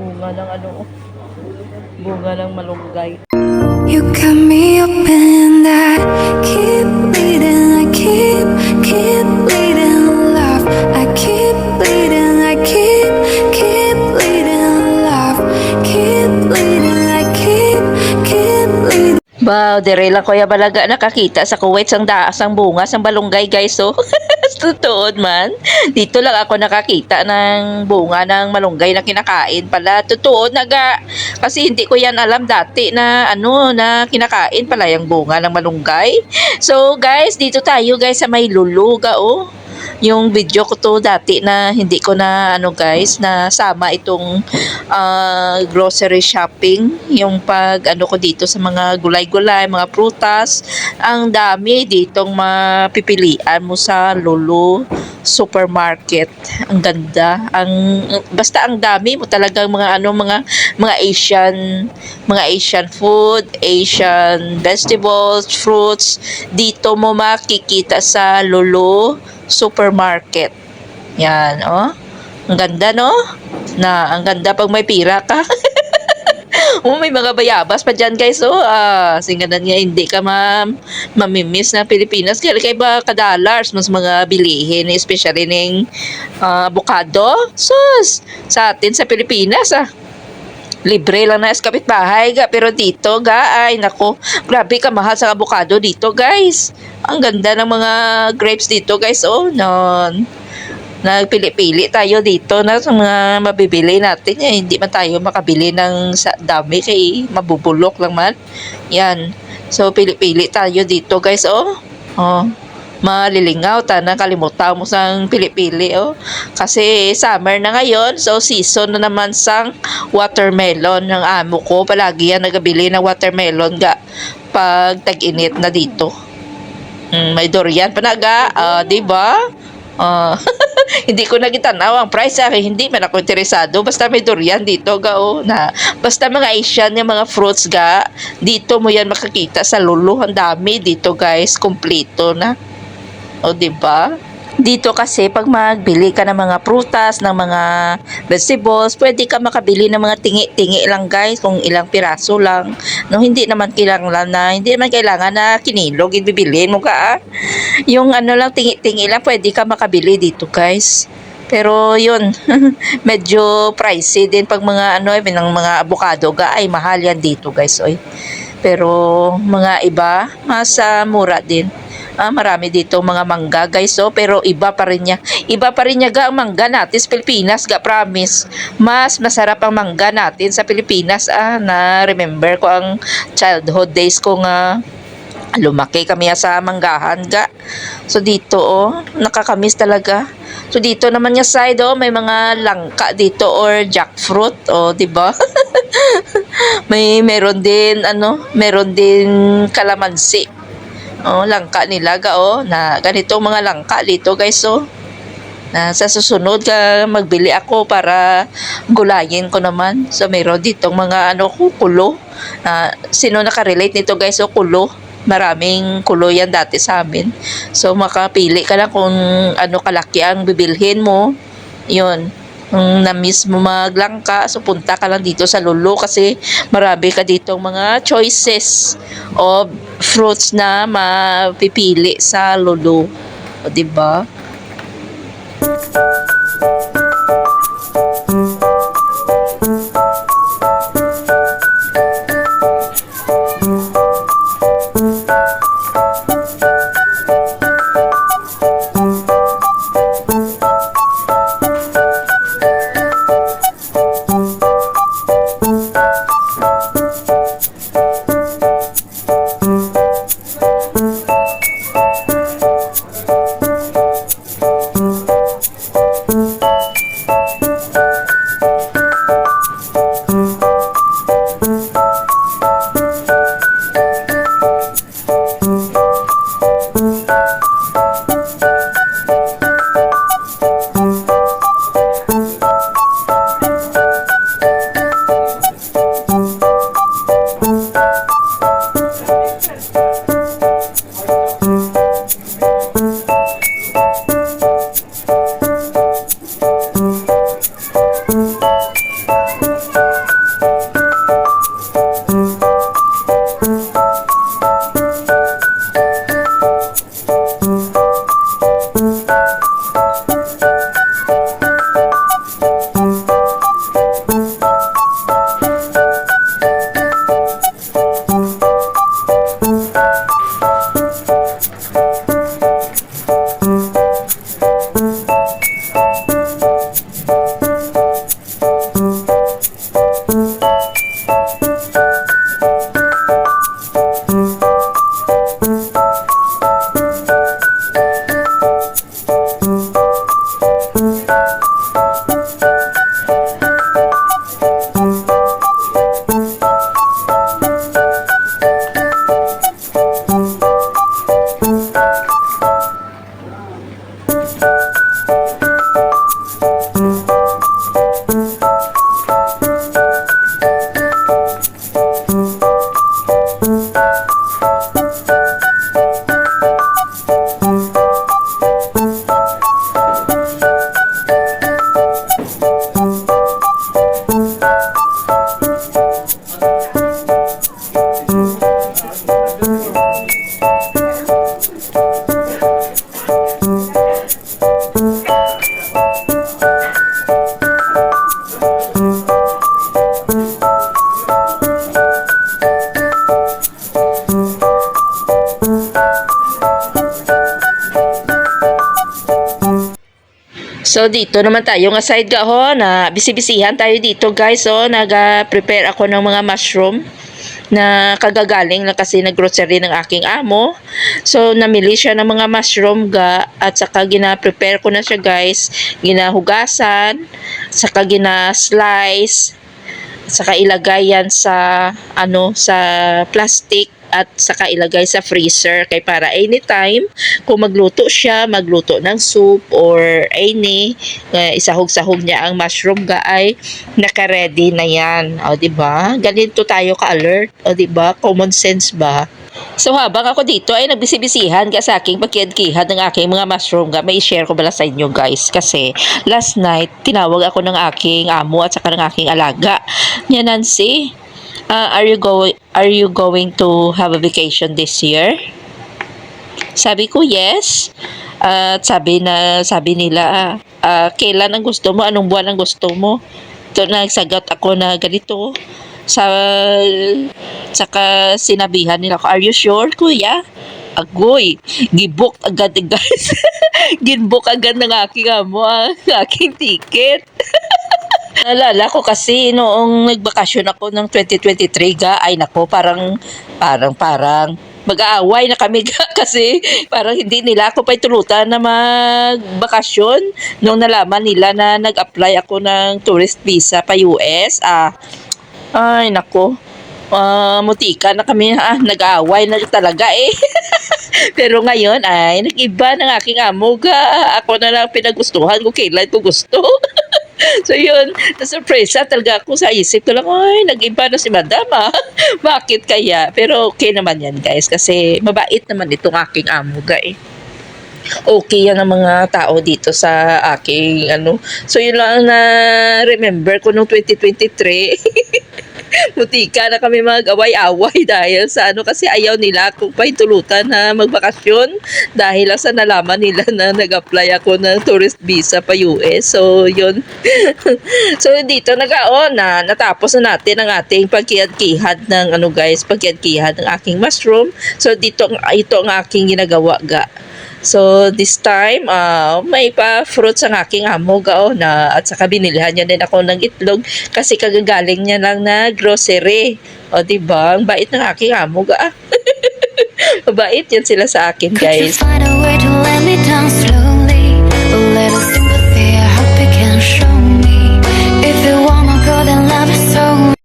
bunga ng ano, bunga ng malunggay. You got me open, I keep bleeding, I keep bleeding, love. I keep bleeding, I keep bleeding, love. Keep bleeding, I keep bleeding. Wow, dire lang Kuya Balaga nakakita sa Kuwait sang daasang bunga sang balunggay guys, so totoo man. Dito lang ako nakakita ng bunga ng malunggay na kinakain pala. Totoo naga. Kasi hindi ko yan alam dati na ano na kinakain pala yung bunga ng malunggay. So guys, dito tayo guys sa may luluga oh. Yung video ko to dati na hindi ko na ano guys na sama itong grocery shopping, yung pag ano ko dito sa mga gulay-gulay, mga prutas, ang dami ditong mapipilian mo sa Lulu supermarket. Ang ganda, basta ang dami mo talagang mga ano mga Asian food, Asian vegetables, fruits dito mo makikita sa Lulu supermarket. Yan, oh. Ang ganda, no? Ang ganda pag may pira ka. Oh, may mga bayabas pa dyan, guys. Oh, singanan nga hindi ka mamimiss na Pilipinas. Kaya kay ba ka-dollars mas mga bilihin, especially ng avocado. Sus, sa atin sa Pilipinas, libre lang na sa kapitbahay ga, pero dito ga ay nako, grabe ka mahal sa avocado dito guys. Ang ganda ng mga grapes dito guys, oh non. Nagpili-pili tayo dito na sa mga mabibili natin. Hindi man tayo makabili ng sa dami kay mabubulok lang man. Yan. So pili-pili tayo dito guys, oh. Oh. Malilingaw ta na kalimutan mo sang pili-pili oh. Kasi summer na ngayon, so season na naman sang watermelon. Ng amo ko palagi yan nagabili ng watermelon ga pag tag-init na dito. May durian pa na ga, di ba? Hindi ko nagitanaw ang price hindi man ako interesado basta may durian dito ga oh, na basta mga Asian yung mga fruits ga dito mo yan makakita sa Lulu. Ang dami dito guys, kompleto na. O, diba? Dito kasi pag magbili ka ng mga prutas, ng mga vegetables, pwede ka makabili ng mga tingi-tingi lang guys, kung ilang piraso lang. No, hindi naman kailangan na kinilog, ibibilin mo ka Yung ano lang, tingi-tingi lang, pwede ka makabili dito guys. Pero yun, medyo pricey din pag mga mga avocado ga ay mahal yan dito guys. Oy. Pero mga iba, mas mura din. Marami dito mga mangga guys, so pero iba pa rin niya ga ang mangga natin sa Pilipinas ga, promise mas masarap ang mangga natin sa Pilipinas. Na remember ko ang childhood days ko nga lumaki kami sa manggahan ga. So dito oh, nakakamiss talaga. So dito naman yung side oh, may mga langka dito or jackfruit oh, di ba? meron din kalamansi. Oh, langka nila ga oh, na ganito mga langka dito guys oh. Na sa susunod ka magbili ako para gulayin ko naman. So meron ditong mga kulo. Sino nakarelate nito guys oh, kulo. Maraming kulo yan dati sa amin. So makapili ka lang kung kalaki ang bibilhin mo. Yun. Kung na-miss mo maglangka, so punta ka lang dito sa Lulu kasi marami ka ditong mga choices of fruits na mapipili sa Lulu. O, diba? So dito naman tayo nga side ga ho na bisibisihan tayo dito guys. So naga-prepare ako ng mga mushroom na kagagaling na kasi nag-grocery ng aking amo. So namili siya ng mga mushroom ga at saka gina-prepare ko na siya guys. Ginahugasan, saka gina-slice, saka ilagay yan sa sa plastic at saka ilagay sa freezer kay para anytime kung magluto siya, magluto ng soup or any isahog-sahog niya ang mushroom ga ay naka-ready na yan. O di ba? Ganito tayo ka-alert. O di ba? Common sense ba? So habang ako dito ay nagbisibisihan ka sa aking pagkiyad-kihad ng aking mga mushroom ga, may share ko bala sa inyo guys kasi last night tinawag ako ng aking amo at saka ng aking alaga. Nya Nancy, are you going to have a vacation this year? Sabi ko yes. At sabi nila kailan ang gusto mo? Anong buwan ang gusto mo? Ito nagsagot ako na ganito. Saka sinabihan nila ako, are you sure kuya? Agoy, gibok agad guys. Ginbook agad ng aking amo ang aking ticket. Naalala ko kasi noong nagbakasyon ako ng 2023 ga, ay nako, parang mag-aaway na kami ga, kasi parang hindi nila ako pa itulutan na magbakasyon nung nalaman nila na nag-apply ako ng tourist visa pa US. Ay nako, mutika na kami, nag-aaway na talaga eh. Pero ngayon ay nag-iba ng aking amo ga, ako na lang pinagustuhan ko kailan ko gusto. So yun, na-surprise talaga ako sa isip ko lang, ay, nag-iba na si madam Bakit kaya? Pero okay naman yan guys, kasi mabait naman itong aking amo ga eh. Okay yan ang mga tao dito sa aking So yun lang na remember ko nung 2023. Mutika na kami mag-away-away dahil sa kasi ayaw nila akong paitulutan na magbakasyon dahil lang sa nalaman nila na nag-apply ako ng tourist visa pa US. So yun. So dito natapos na natin ang ating pagkiyad-kihad ng pagkiyad-kihad ng aking mushroom. So ito ang aking ginagawa ga. So this time may pa fruits ang aking amo ga at saka binilhan niya din ako ng itlog kasi kagagaling niya lang na grocery. O di ba? Ang bait ng aking amo ga. Mabait yan sila sa akin Could you guys. find a way to let me down slowly? A little sympathy, I hope you can show me. If you wanna go, then